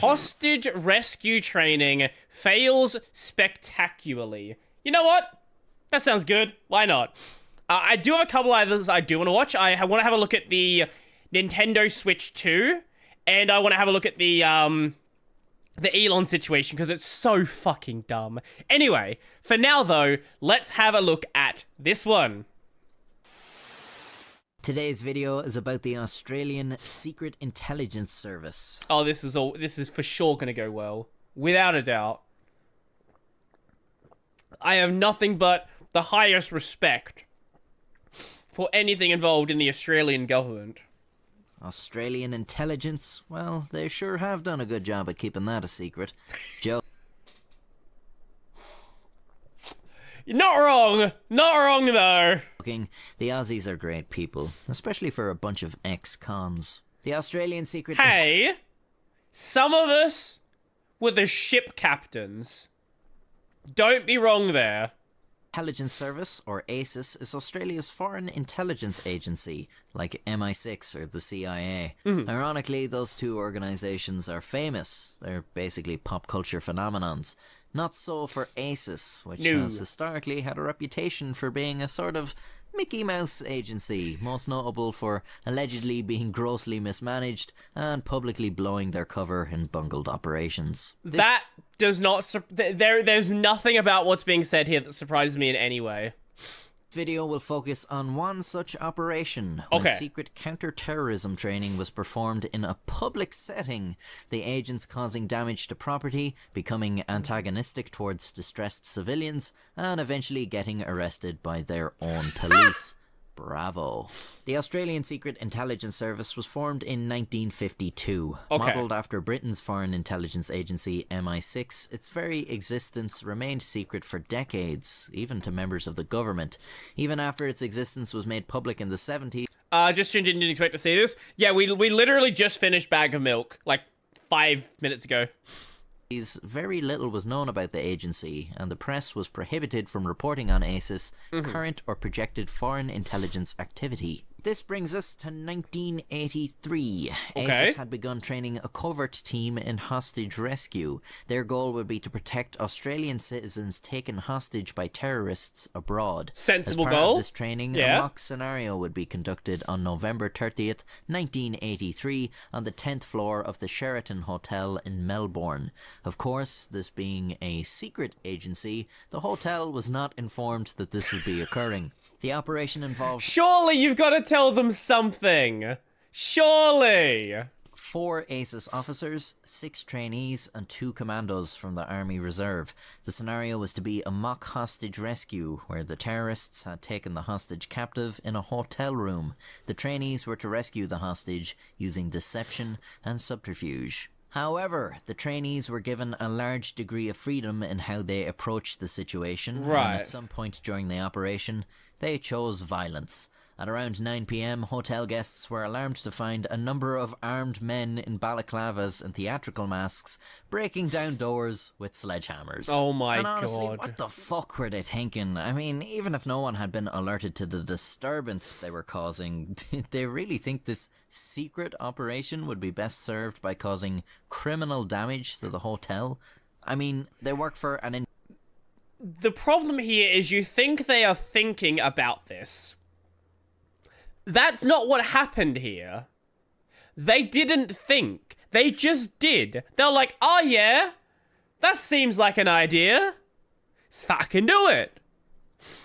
Hostage rescue training fails spectacularly. You know what? That sounds good. Why not? I do have a couple others I do want to watch. I want to have a look at the Nintendo Switch 2, and I want to have a look at the Elon situation, because it's so fucking dumb. Anyway, for now though, let's have a look at this one. Today's video is about the Australian Secret Intelligence Service. Oh, this is for sure gonna go well. Without a doubt. I have nothing but the highest respect for anything involved in the Australian government. Australian intelligence? Well, they sure have done a good job at keeping that a secret. Joe. You're not wrong. Not wrong, though. The Aussies are great people, especially for a bunch of ex-cons. The Australian Secret... Hey, some of us were the ship captains. Don't be wrong there. Intelligence Service, or ASIS, is Australia's foreign intelligence agency, like MI6 or the CIA. Ironically, those two organisations are famous. They're basically pop culture phenomenons. Not so for ASIS, which has historically had a reputation for being a sort of Mickey Mouse agency, most notable for allegedly being grossly mismanaged and publicly blowing their cover in bungled operations. That does not... There's nothing about what's being said here that surprises me in any way. This video will focus on one such operation when secret counter-terrorism training was performed in a public setting, the agents causing damage to property, becoming antagonistic towards distressed civilians, and eventually getting arrested by their own police. Bravo. The Australian Secret Intelligence Service was formed in 1952. Modelled after Britain's foreign intelligence agency MI6, its very existence remained secret for decades, even to members of the government. Even after its existence was made public in the 70s. Just didn't expect to see this. Yeah, we literally just finished Bag of Milk, like 5 minutes ago. Very little was known about the agency, and the press was prohibited from reporting on ASIS, current or projected foreign intelligence activity. This brings us to 1983. ASIS had begun training a covert team in hostage rescue. Their goal would be to protect Australian citizens taken hostage by terrorists abroad. Sensible goal. As part of this training, a mock scenario would be conducted on November 30th, 1983, on the 10th floor of the Sheraton Hotel in Melbourne. Of course, this being a secret agency, the hotel was not informed that this would be occurring. The operation involved... Surely you've got to tell them something. Surely. 4 ASIS officers, 6 trainees, and 2 commandos from the Army Reserve. The scenario was to be a mock hostage rescue, where the terrorists had taken the hostage captive in a hotel room. The trainees were to rescue the hostage using deception and subterfuge. However, the trainees were given a large degree of freedom in how they approached the situation, and at some point during the operation, they chose violence. At around 9 PM, hotel guests were alarmed to find a number of armed men in balaclavas and theatrical masks breaking down doors with sledgehammers. Oh my and honestly, god. What the fuck were they thinking? I mean, even if no one had been alerted to the disturbance they were causing, did they really think this secret operation would be best served by causing criminal damage to the hotel? I mean, they work for an... The problem here is you think they are thinking about this. That's not what happened here. They didn't think. They just did. They're like, oh yeah, that seems like an idea. Let's fucking do it.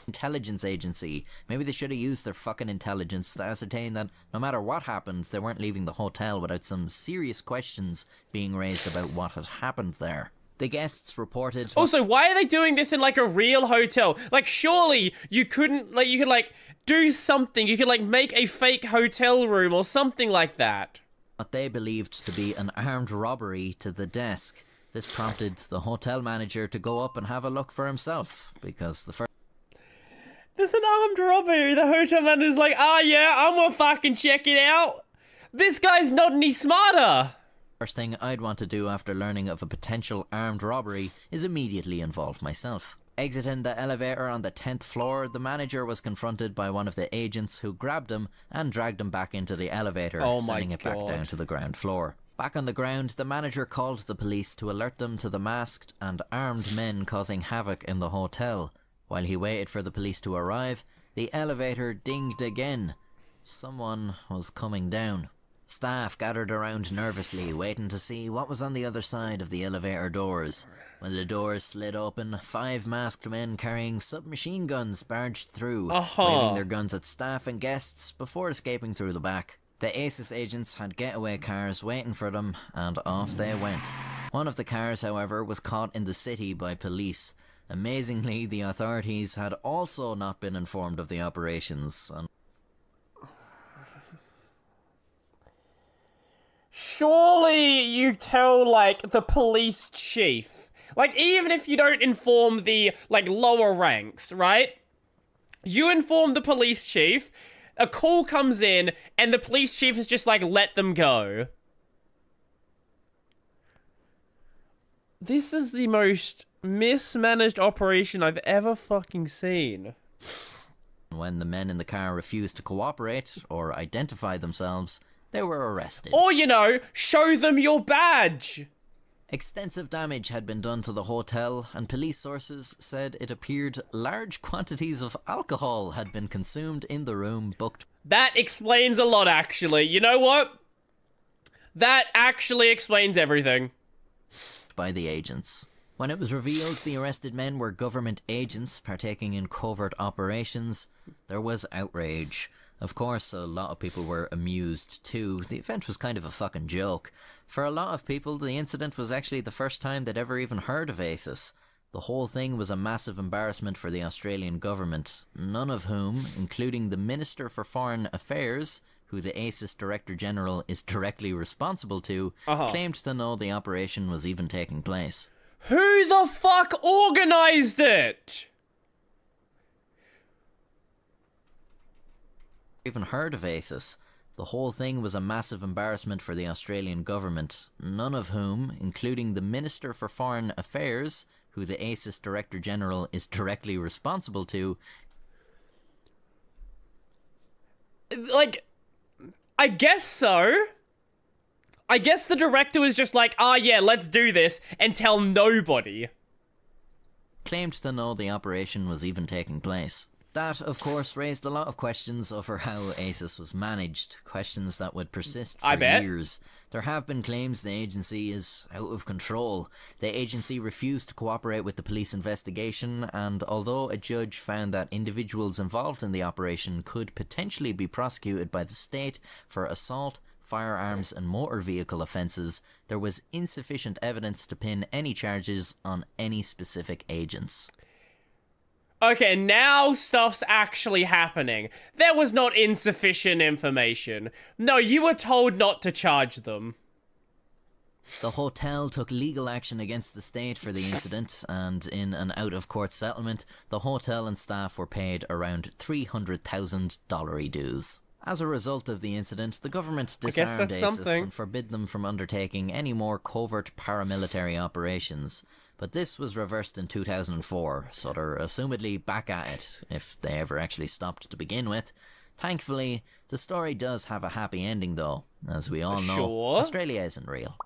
Intelligence agency. Maybe they should have used their fucking intelligence to ascertain that no matter what happened, they weren't leaving the hotel without some serious questions being raised about what had happened there. The guests reported... Also, why are they doing this in, like, a real hotel? Like, surely you couldn't, like, you could, like, do something. You could, like, make a fake hotel room or something like that. What they believed to be an armed robbery to the desk. This prompted the hotel manager to go up and have a look for himself, because the first... There's an armed robbery. The hotel manager's like, ah, yeah, I'm gonna fucking check it out. This guy's not any smarter. First thing I'd want to do after learning of a potential armed robbery is immediately involve myself. Exiting the elevator on the 10th floor, the manager was confronted by one of the agents who grabbed him and dragged him back into the elevator, sending it back down to the ground floor. Back on the ground, the manager called the police to alert them to the masked and armed men causing havoc in the hotel. While he waited for the police to arrive, the elevator dinged again. Someone was coming down. Staff gathered around nervously, waiting to see what was on the other side of the elevator doors. When the doors slid open, 5 masked men carrying submachine guns barged through, waving their guns at staff and guests before escaping through the back. The ASIS agents had getaway cars waiting for them, and off they went. One of the cars, however, was caught in the city by police. Amazingly, the authorities had also not been informed of the operations. Surely you tell, like, the police chief. Like, even if you don't inform the, like, lower ranks, right? You inform the police chief, a call comes in, and the police chief has just, like, let them go. This is the most mismanaged operation I've ever fucking seen. When the men in the car refused to cooperate or identify themselves, they were arrested. Or, you know, show them your badge. Extensive damage had been done to the hotel, and police sources said it appeared large quantities of alcohol had been consumed in the room booked. That explains a lot, actually. You know what? That actually explains everything. By the agents. When it was revealed the arrested men were government agents partaking in covert operations, there was outrage. Of course, a lot of people were amused too. The event was kind of a fucking joke. For a lot of people, the incident was actually the first time they'd ever even heard of ASIS. The whole thing was a massive embarrassment for the Australian government, none of whom, including the Minister for Foreign Affairs, who the ASIS Director General is directly responsible to, claimed to know the operation was even taking place. Who the fuck organised it? Even heard of ASIS. The whole thing was a massive embarrassment for the Australian government, none of whom, including the Minister for Foreign Affairs, who the ASIS Director General is directly responsible to. Like, I guess so. I guess the director was just like, yeah, let's do this, and tell nobody. Claimed to know the operation was even taking place. That, of course, raised a lot of questions over how ASIS was managed, questions that would persist for years. There have been claims the agency is out of control. The agency refused to cooperate with the police investigation, and although a judge found that individuals involved in the operation could potentially be prosecuted by the state for assault, firearms and motor vehicle offences, there was insufficient evidence to pin any charges on any specific agents. Okay, now stuff's actually happening. There was not insufficient information. No, you were told not to charge them. The hotel took legal action against the state for the incident, and in an out-of-court settlement, the hotel and staff were paid around $300,000 dues. As a result of the incident, the government disarmed ASIS and forbid them from undertaking any more covert paramilitary operations. But this was reversed in 2004, so they're assumedly back at it, if they ever actually stopped to begin with. Thankfully, the story does have a happy ending though. As we all know, Australia isn't real.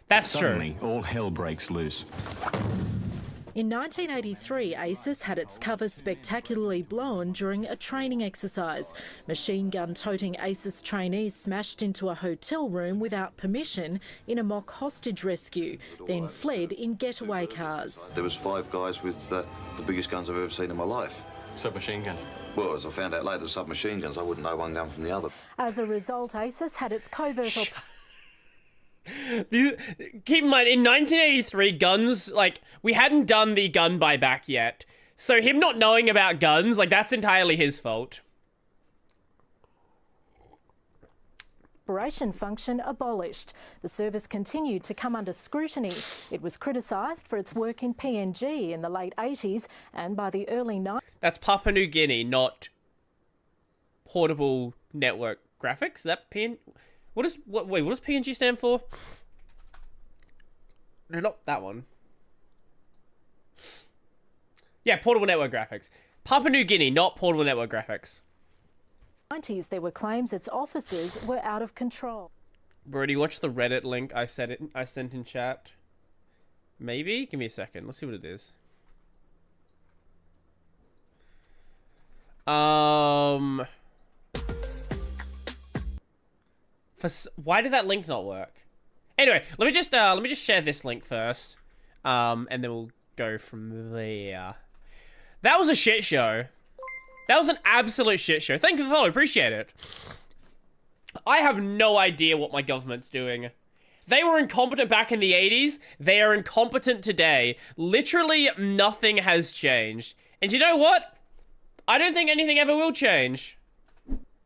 That's Suddenly, true. all hell breaks loose. In 1983, ASIS had its cover spectacularly blown during a training exercise. Machine gun-toting ASIS trainees smashed into a hotel room without permission in a mock hostage rescue, then fled in getaway cars. There was 5 guys with the biggest guns I've ever seen in my life. Submachine gun. Well, as I found out later, submachine guns, I wouldn't know one gun from the other. As a result, ASIS had its covert... Keep in mind, in 1983, guns, like, we hadn't done the gun buyback yet. So him not knowing about guns, like, that's entirely his fault. operation function abolished. The service continued to come under scrutiny. It was criticised for its work in PNG in the late 80s and by the early 90s. That's Papua New Guinea, not portable network graphics. That what does PNG stand for? No, not that one. Yeah, portable network graphics. Papua New Guinea, not portable network graphics. 90s, there were claims its officers were out of control. Brodie, watch the Reddit link I sent in chat. Maybe? Give me a second. Let's see what it is. Why did that link not work? Anyway, let me just share this link first. And then we'll go from there. That was a shit show. That was an absolute shit show. Thank you for the follow. Appreciate it. I have no idea what my government's doing. They were incompetent back in the 80s. They are incompetent today. Literally nothing has changed. And you know what? I don't think anything ever will change.